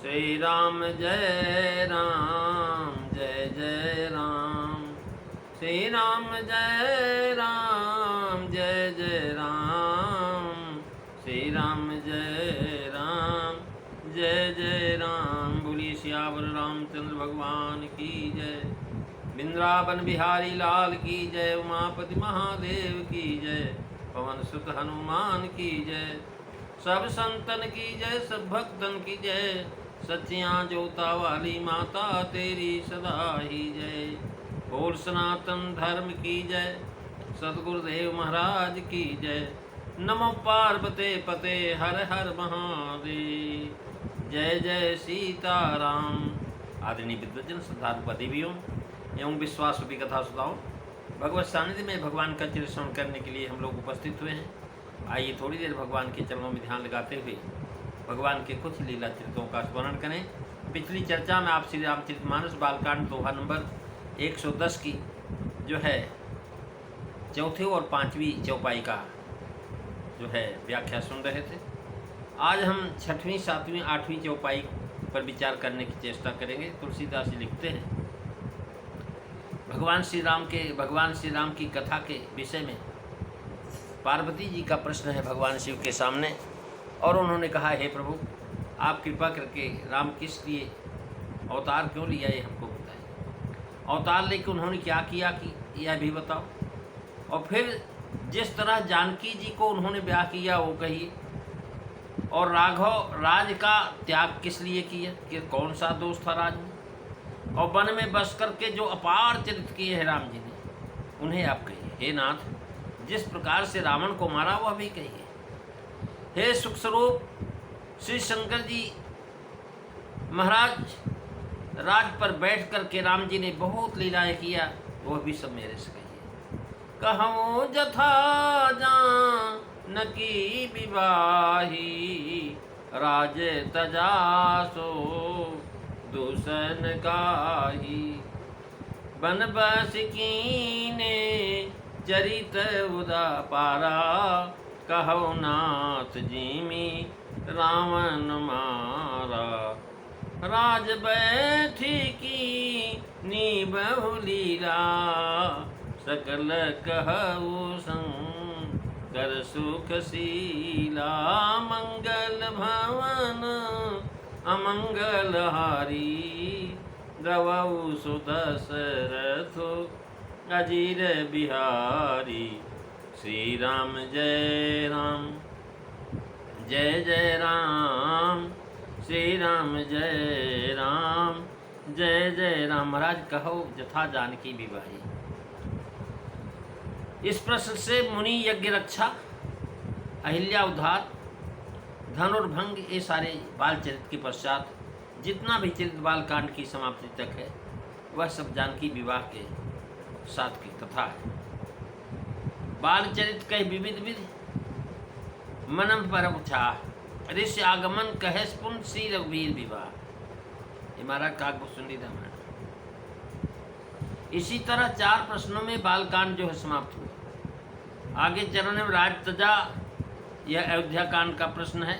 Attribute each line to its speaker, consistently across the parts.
Speaker 1: श्री राम जय राम जय जय राम। श्री राम जय राम जय जय राम। श्री राम जय राम जय जय राम। बोलिए सियावर रामचंद्र भगवान की जय। वृंदावन बिहारी लाल की जय। उमापति महादेव की जय। पवन सुत हनुमान की जय। सब संतन की जय, सब भक्तन की जय। सच्चियाँ जोता वाली माता तेरी सदा ही जय। बोल सनातन धर्म की जय। सतगुरुदेव महाराज की जय। नमो पार्वते पते हर हर महादेव। जय जय सीताराम। आदरणीय विद्वजन, श्रद्धालु देवियों एवं विश्वास रूपी कथा सुधाओं, भगवत सानिध्य में भगवान का चिर श्रवण करने के लिए हम लोग उपस्थित हुए हैं। आइए थोड़ी देर भगवान के चरणों में ध्यान लगाते हुए भगवान के कुछ लीला चरित्रों का स्मरण करें। पिछली चर्चा में आप श्री रामचरितमानस बालकांड दोहा नंबर 110 की जो है चौथे और पांचवी चौपाई का जो है व्याख्या सुन रहे थे। आज हम छठवीं, सातवीं, आठवीं चौपाई पर विचार करने की चेष्टा करेंगे। तुलसीदास जी लिखते हैं, भगवान श्री राम की कथा के विषय में पार्वती जी का प्रश्न है भगवान शिव के सामने, और उन्होंने कहा, हे प्रभु, आप कृपा करके राम किस लिए अवतार क्यों लिया ये हमको बताएं। अवतार लेकर उन्होंने क्या किया कि यह भी बताओ। और फिर जिस तरह जानकी जी को उन्होंने ब्याह किया वो कहिए। और राघव राज का त्याग किस लिए किया, कि कौन सा दोष था राज में। और वन में बस करके जो अपार चरित्र किए हैं राम जी ने, उन्हें आप कहिए। हे नाथ, जिस प्रकार से रावण को मारा वह भी कहिए। हे सुख स्वरूप श्री शंकर जी महाराज, राज पर बैठ कर के राम जी ने बहुत लीलाएं किया, वह भी सब मेरे से कहिए। कहूँ जथा जानकी विवाही, राज तजा सो दूषण गाही। बन बस कीने चरित उदापारा, कहो नाथ जिमि रावण मारा। राज बैठी की नी बहुलीला, सकल कहु शंकर सुखशीला। मंगल भवन अमंगल हारी, द्रवौ सुदशरथ अजीर बिहारी। श्री राम जय राम जय जय राम। श्री राम जय राम जय जय राम। महाराज कहो जथा जानकी विवाही। इस प्रश्न से मुनि यज्ञ रक्षा, अहिल्या उद्धार, धनुर्भंग, ये सारे बाल चरित्र के पश्चात जितना भी चरित्र बाल कांड की समाप्ति तक है वह सब जानकी विवाह के साथ की कथा है। बाल चरित्र कह विविध विधि, मनम पर उठा ऋषि आगमन कहे पुन श्री रघुवीर विवाह। ये महाराज काग सुनी रामायण। इसी तरह 4 प्रश्नों में बालकांड जो है समाप्त हुआ। आगे चरण में राज तजा, यह अयोध्या कांड का प्रश्न है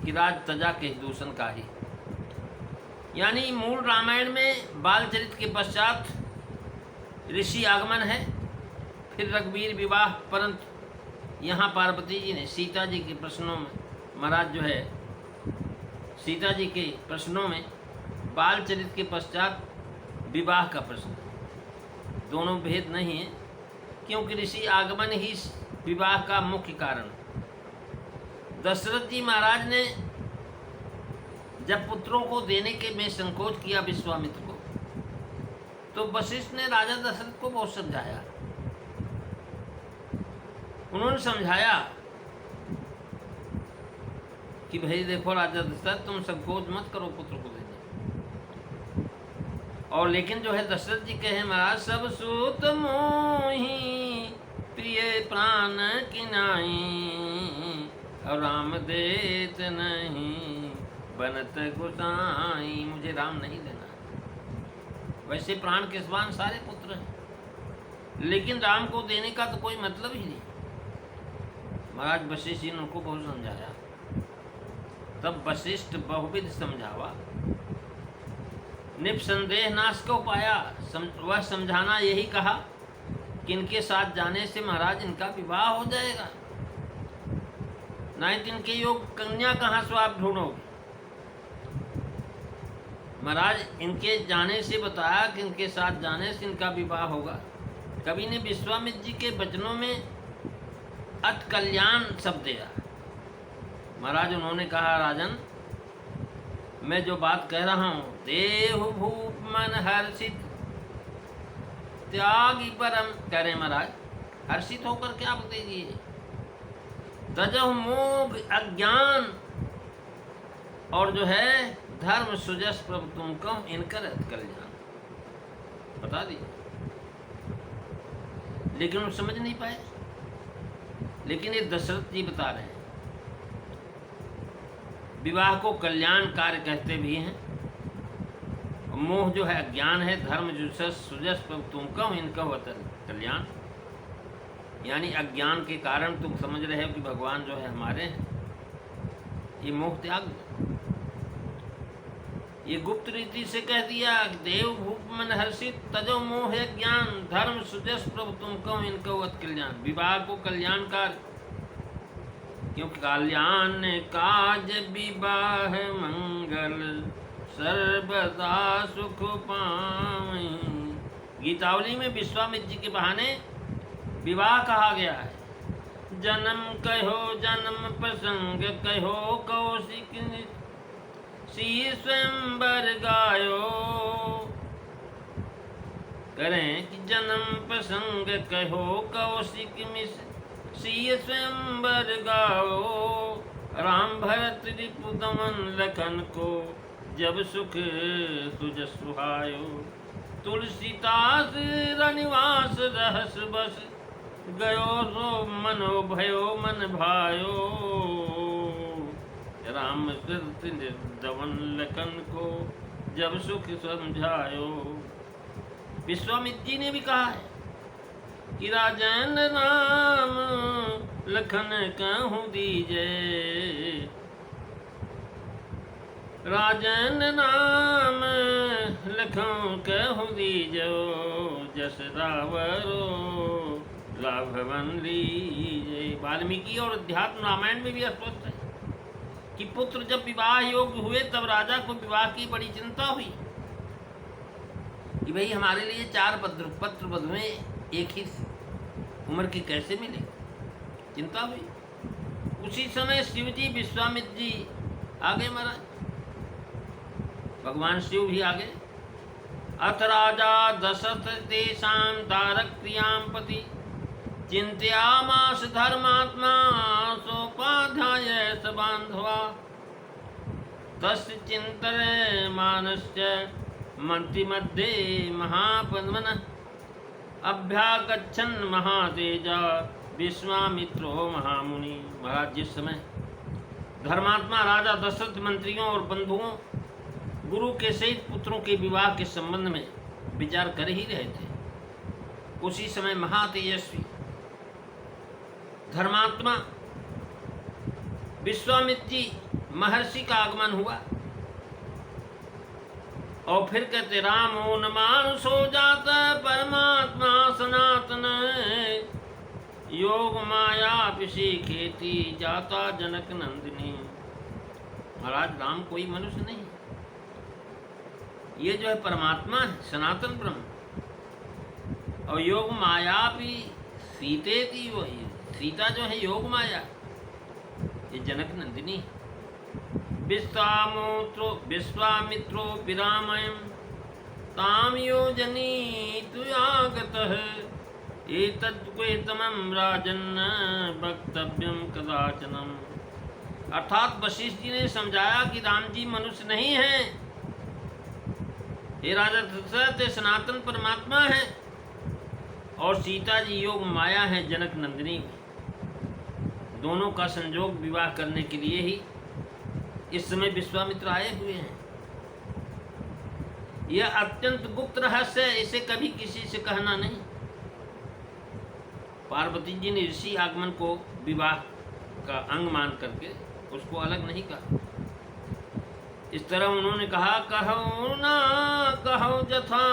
Speaker 1: कि राज तजा के दूषण का ही, यानी मूल रामायण में बाल चरित्र के पश्चात ऋषि आगमन है, फिर रघुवीर विवाह। परंतु यहाँ पार्वती जी ने सीता जी के प्रश्नों में, महाराज जो है सीता जी के प्रश्नों में बाल चरित्र के पश्चात विवाह का प्रश्न, दोनों भेद नहीं है, क्योंकि ऋषि आगमन ही विवाह का मुख्य कारण। दशरथ जी महाराज ने जब पुत्रों को देने के में संकोच किया विश्वामित्र को, तो वशिष्ठ ने राजा दशरथ को बहुत समझाया। उन्होंने समझाया कि भाई देखो राजा दशरथ, तुम संकोच मत करो पुत्र को देने। और लेकिन जो है दशरथ जी कहे, महाराज सब सूत मोही प्रिय प्राण किनाई, और राम देत नहीं बनत गुसाई। मुझे राम नहीं देना। वैसे प्राण के समान सारे पुत्र हैं, लेकिन राम को देने का तो कोई मतलब ही नहीं। महाराज वशिष्ठ जी ने उनको बहुत समझाया। तब वशिष्ठ बहुविध समझावा, निसंदेह नाश को पाया। वह समझाना यही कहा कि इनके साथ जाने से महाराज इनका विवाह हो जाएगा, नहीं तो इनके योग कन्या कहाँ से आप ढूंढोगे। महाराज इनके जाने से बताया कि इनके साथ जाने से इनका विवाह होगा। कवि ने विश्वामित्र जी के वचनों में अत कल्याण शब्द दिया। महाराज उन्होंने कहा, राजन मैं जो बात कह रहा हूँ, देह भूप मन हर्षित त्यागी परम करें। महाराज हर्षित होकर क्या बताइए, तजह मोह अज्ञान और जो है धर्म सुजस प्रभु तुम कहो इनकर कल्याण बता दी। लेकिन वो समझ नहीं पाए। लेकिन ये दशरथ जी बता रहे हैं, विवाह को कल्याण कार्य कहते भी हैं। मोह जो है अज्ञान है, धर्म सुजस प्रभु तुम कहो इनका कल्याण, यानी अज्ञान के कारण तुम समझ रहे हो कि भगवान जो है हमारे हैं, ये मोह त्याग। ये गुप्त रीति से कह दिया, देव भूप मन हर्षित तजो मोह ज्ञान धर्म सुजस प्रभु तुम कहो इनको कल्याण। विवाह को कल्याणकार, क्योंकि कल्याण काज विवाह मंगल सर्वदा सुख पावई। गीतावली में विश्वामित्र जी के बहाने विवाह कहा गया है। जन्म कहो जन्म प्रसंग कहो कौशिक सी स्वयंवर गायो। करें कि जन्म प्रसंग कहो कौशिक मिस सी स्वयंवर गाओ। राम भरत रिपु दमन लखन को जब सुख तुझ सुहायो। तुलसीदास रनिवास रहस बस गयो सो मनो भयो मन भायो। राम दमन लखन को जब सुख समझायो। विश्वामित्र जी ने भी कहा है कि राजन राम लखन कहूँ दीजे। राजन नाम लखन कहूँ दीजो। जस रावरो राघवन लीजे। वाल्मीकि और अध्यात्म रामायण में भी स्पष्ट है कि पुत्र जब विवाह योग्य हुए तब राजा को विवाह की बड़ी चिंता हुई कि भाई हमारे लिए 4 पत्र वधुएं एक ही उम्र की कैसे मिले, चिंता हुई। उसी समय शिव जी विश्वामित्र जी आगे महाराज, भगवान शिव भी आगे। अथ राजा दशरथ तेषां तारक प्रियां पति चिंत्यामास धर्मात्मा सोपाध्याय स बांधवा। तस्य चिंतने मानस्य मंत्री मध्ये महापद्मन अभ्यागच्छन् महातेजा विश्वामित्रो महामुनि। महाराज जिस समय धर्मात्मा राजा दशरथ मंत्रियों और बंधुओं गुरु के सहित पुत्रों के विवाह के संबंध में विचार कर ही रहे थे, उसी समय महातेजस्वी धर्मात्मा विश्वामित्र जी महर्षि का आगमन हुआ। और फिर कहते रामो न मानुषो जात परमात्मा सनातन। योग माया पिशी खेती जाता जनक नंदिनी। महाराज राम कोई मनुष्य नहीं, ये जो है परमात्मा है, सनातन ब्रह्म। और योग माया भी सीते थी, वही सीता जो है योग माया, ये जनक नंदिनी। विश्वामित्रो विरामयं ताम योजनी तुयागतः। एतद्वेतमं राजन्न वक्तव्यं कदाचनम्। अर्थात वशिष्ठ जी ने समझाया कि राम जी मनुष्य नहीं हैं, हे राजा दशरथ सनातन परमात्मा है, और सीता जी योग माया है जनक नंदिनी। दोनों का संयोग विवाह करने के लिए ही इस समय विश्वामित्र आए हुए हैं। यह अत्यंत गुप्त रहस्य है, इसे कभी किसी से कहना नहीं। पार्वती जी ने ऋषि आगमन को विवाह का अंग मान करके उसको अलग नहीं कहा। इस तरह उन्होंने कहा, कहो ना कहो जथा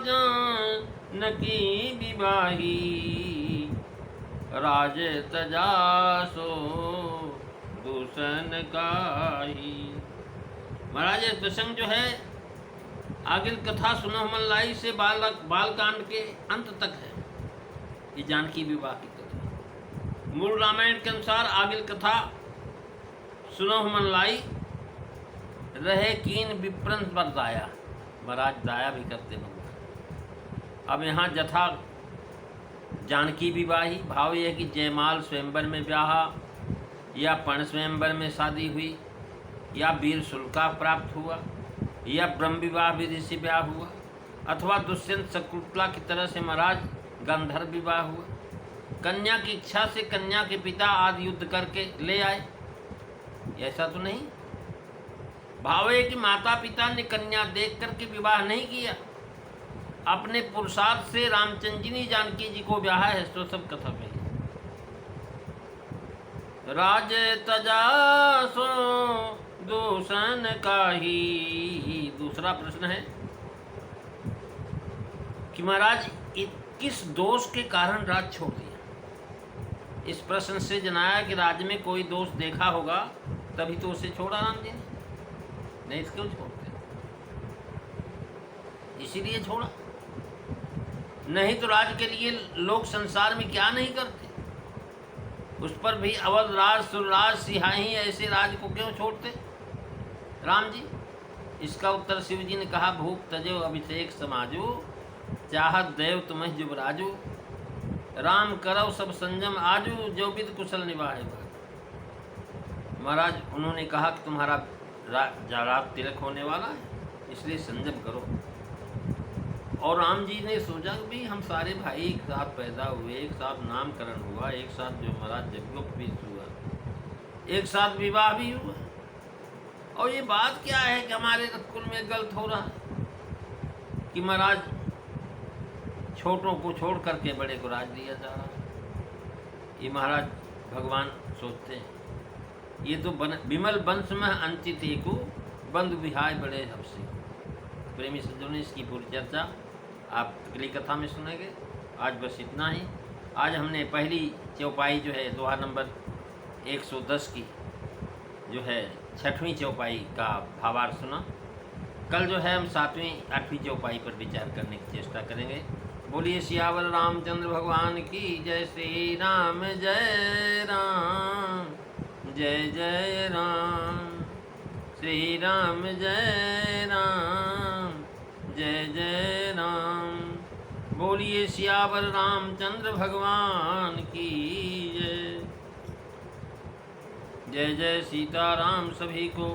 Speaker 1: जान की विवाही, राज तजा सो दूषण काही। महाराज ये प्रसंग जो है आगिल कथा सुनहमन लाई से बालकांड के अंत तक है। ये जानकी विवाह की कथा मूल रामायण के अनुसार आगिल कथा सुनहमन लाई रहे कीन विप्रंस पर दाया। महाराज दाया भी करते भगवान। अब यहाँ जथा जानकी विवाही भाव यह है कि जयमाल स्वयंवर में ब्याह या पण स्वयंवर में शादी हुई या वीर शुल्का प्राप्त हुआ या ब्रह्म विवाह विधि से ब्याह हुआ अथवा दुष्यंत शकुंतला की तरह से महाराज गंधर्व विवाह हुआ। कन्या की इच्छा से कन्या के पिता आदि युद्ध करके ले आए, ऐसा तो नहीं। भाव है कि माता पिता ने कन्या देख करके विवाह नहीं किया, अपने पुरुषार्थ से रामचंद्र जी ने जानकी जी को ब्याह है। तो सब कथा में राज तजा सो दूषण काही। दूसरा प्रश्न है कि महाराज किस दोष के कारण राज छोड़ दिया। इस प्रश्न से जनाया कि राज्य में कोई दोष देखा होगा तभी तो उसे छोड़ा राम जी ने, नहीं तो क्यों छोड़ते, इसीलिए छोड़ा। नहीं तो राज के लिए लोग संसार में क्या नहीं करते। उस पर भी अवध राज सुरराज सिहाही ऐसे राज को क्यों छोड़ते राम जी। इसका उत्तर शिव जी ने कहा, भूप तजो अभिषेक समाजो, चाहत देव तुम्हें जुबराजो, राम करव सब संयम आजू, जो विद कुशल निभाए। महाराज उन्होंने कहा कि तुम्हारा रात तिलक होने वाला है, इसलिए संयम करो। और राम जी ने सोचा कि भी हम सारे भाई एक साथ पैदा हुए, एक साथ नामकरण हुआ, एक साथ जो महाराज यज्ञोपवीत हुआ, एक साथ विवाह भी हुआ, और ये बात क्या है कि हमारे कुल में गलत हो रहा है कि महाराज छोटों को छोड़ करके बड़े को राज दिया जा रहा है। ये महाराज भगवान सोचते हैं ये तो विमल वंश में अंचित को बंधु विहाय बड़े हबसे। प्रेमी सज्जनों ने इसकी पूरी चर्चा आप अगली कथा में सुनेंगे। आज बस इतना ही। आज हमने पहली चौपाई जो है दोहा नंबर 110 की जो है 6वीं चौपाई का भावार्थ सुना। कल जो है हम 7वीं 8वीं चौपाई पर विचार करने की चेष्टा करेंगे। बोलिए सियावर रामचंद्र भगवान की जय। श्री राम जय राम जय जय राम। श्री राम जय राम जय जय राम। बोलिए सियावर रामचंद्र भगवान की जय। जय जय सीताराम। सभी को